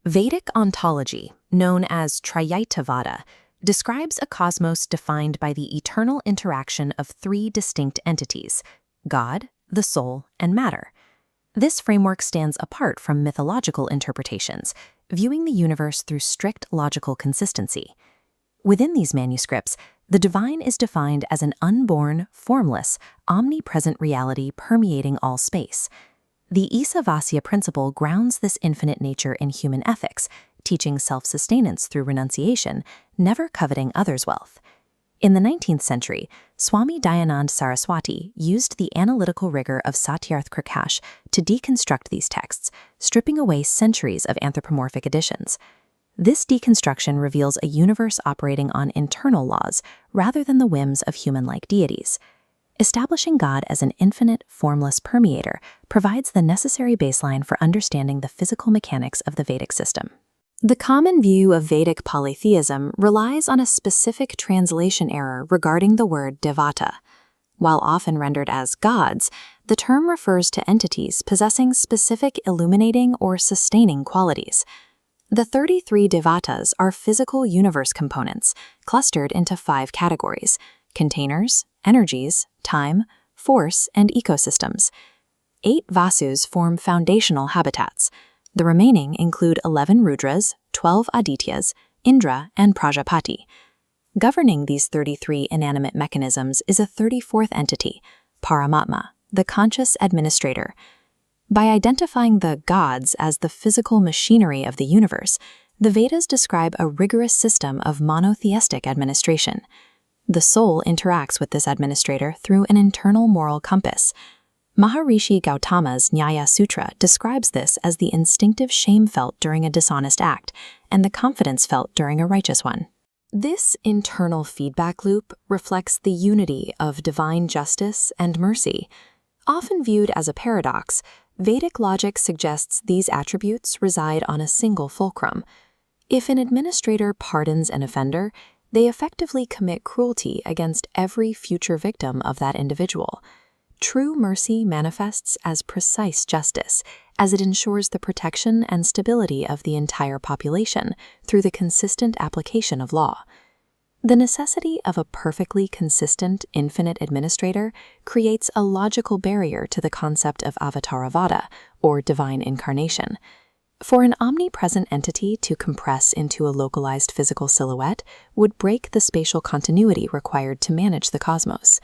Vedic ontology, known as Triyaitavada, describes a cosmos defined by the eternal interaction of three distinct entities: God, the soul, and matter. This framework stands apart from mythological interpretations, viewing the universe through strict logical consistency. Within these manuscripts, the divine is defined as an unborn, formless, omnipresent reality permeating all space. The Isavasya principle grounds this infinite nature in human ethics, teaching self-sustenance through renunciation, never coveting others' wealth. In the 19th century, Swami Dayanand Saraswati used the analytical rigor of Satyarth to deconstruct these texts, stripping away centuries of anthropomorphic additions. This deconstruction reveals a universe operating on internal laws rather than the whims of human-like deities. Establishing God as an infinite, formless permeator provides the necessary baseline for understanding the physical mechanics of the Vedic system. The common view of Vedic polytheism relies on a specific translation error regarding the word devata. While often rendered as gods, the term refers to entities possessing specific illuminating or sustaining qualities. The 33 devatas are physical universe components, clustered into 5 categories: containers, energies, time, force, and ecosystems. 8 vasus form foundational habitats. The remaining include 11 Rudras, 12 Adityas, Indra, and Prajapati. Governing these 33 inanimate mechanisms is a 34th entity, Paramatma, the conscious administrator. By identifying the gods as the physical machinery of the universe, the Vedas describe a rigorous system of monotheistic administration. The soul interacts with this administrator through an internal moral compass. Maharishi Gautama's Nyaya Sutra describes this as the instinctive shame felt during a dishonest act and the confidence felt during a righteous one. This internal feedback loop reflects the unity of divine justice and mercy. Often viewed as a paradox, Vedic logic suggests these attributes reside on a single fulcrum. If an administrator pardons an offender, they effectively commit cruelty against every future victim of that individual. True mercy manifests as precise justice, as it ensures the protection and stability of the entire population through the consistent application of law. The necessity of a perfectly consistent, infinite administrator creates a logical barrier to the concept of Avatarvada, or divine incarnation. For an omnipresent entity to compress into a localized physical silhouette would break the spatial continuity required to manage the cosmos.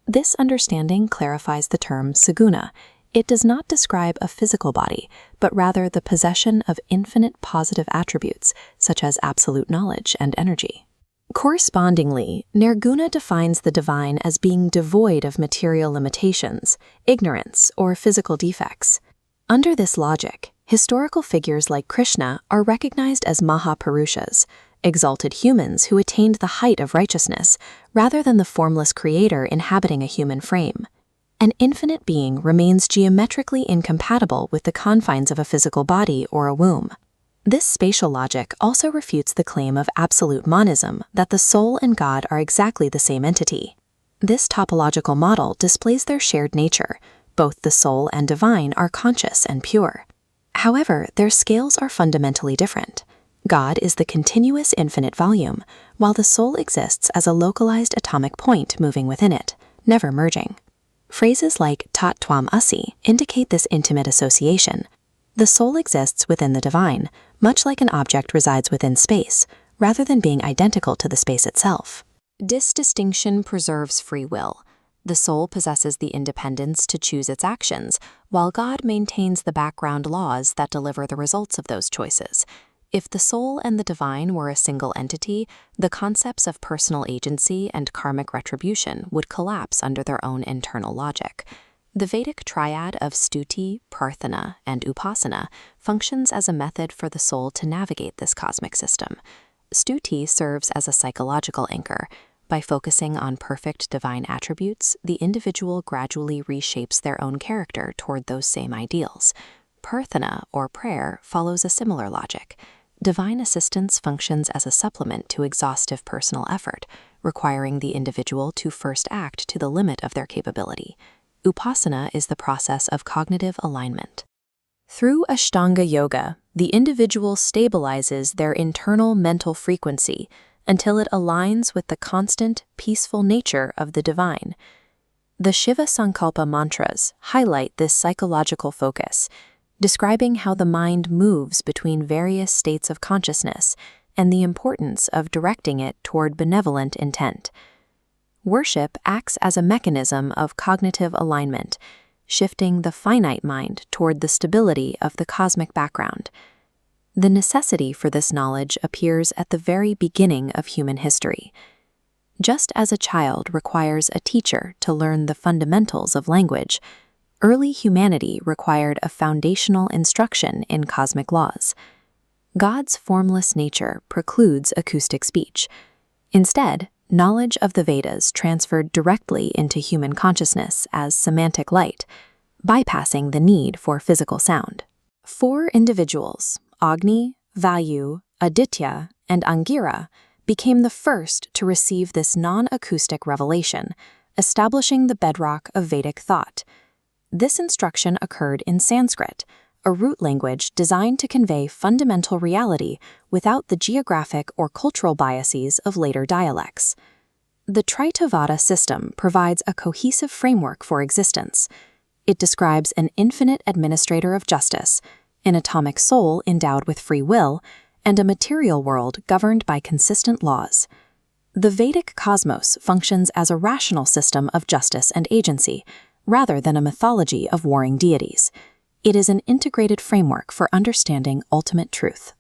This understanding clarifies the term saguna. It does not describe a physical body, but rather the possession of infinite positive attributes, such as absolute knowledge and energy. Correspondingly, Nirguna defines the divine as being devoid of material limitations, ignorance, or physical defects. Under this logic, historical figures like Krishna are recognized as Mahapurushas, exalted humans who attained the height of righteousness, rather than the formless creator inhabiting a human frame. An infinite being remains geometrically incompatible with the confines of a physical body or a womb. This spatial logic also refutes the claim of absolute monism that the soul and God are exactly the same entity. This topological model displays their shared nature. Both the soul and divine are conscious and pure. However, their scales are fundamentally different. God is the continuous infinite volume, while the soul exists as a localized atomic point moving within it, never merging. Phrases like tat tvam asi indicate this intimate association. The soul exists within the divine, much like an object resides within space, rather than being identical to the space itself. This distinction preserves free will. The soul possesses the independence to choose its actions, while God maintains the background laws that deliver the results of those choices. If the soul and the divine were a single entity, the concepts of personal agency and karmic retribution would collapse under their own internal logic. The Vedic triad of stuti, prarthana, and upasana functions as a method for the soul to navigate this cosmic system. Stuti serves as a psychological anchor. By focusing on perfect divine attributes, the individual gradually reshapes their own character toward those same ideals. Prarthana, or prayer, follows a similar logic. Divine assistance functions as a supplement to exhaustive personal effort, requiring the individual to first act to the limit of their capability. Upasana is the process of cognitive alignment. Through Ashtanga yoga, the individual stabilizes their internal mental frequency until it aligns with the constant, peaceful nature of the divine. The Shiva Sankalpa mantras highlight this psychological focus, describing how the mind moves between various states of consciousness and the importance of directing it toward benevolent intent. Worship acts as a mechanism of cognitive alignment, shifting the finite mind toward the stability of the cosmic background. The necessity for this knowledge appears at the very beginning of human history. Just as a child requires a teacher to learn the fundamentals of language, early humanity required a foundational instruction in cosmic laws. God's formless nature precludes acoustic speech. Instead, knowledge of the Vedas transferred directly into human consciousness as semantic light, bypassing the need for physical sound. 4 individuals, Agni, Vayu, Aditya, and Angira, became the first to receive this non-acoustic revelation, establishing the bedrock of Vedic thought. This instruction occurred in Sanskrit, a root language designed to convey fundamental reality without the geographic or cultural biases of later dialects. The Tritavada system provides a cohesive framework for existence. It describes an infinite administrator of justice, an atomic soul endowed with free will, and a material world governed by consistent laws. The Vedic cosmos functions as a rational system of justice and agency, rather than a mythology of warring deities. It is an integrated framework for understanding ultimate truth.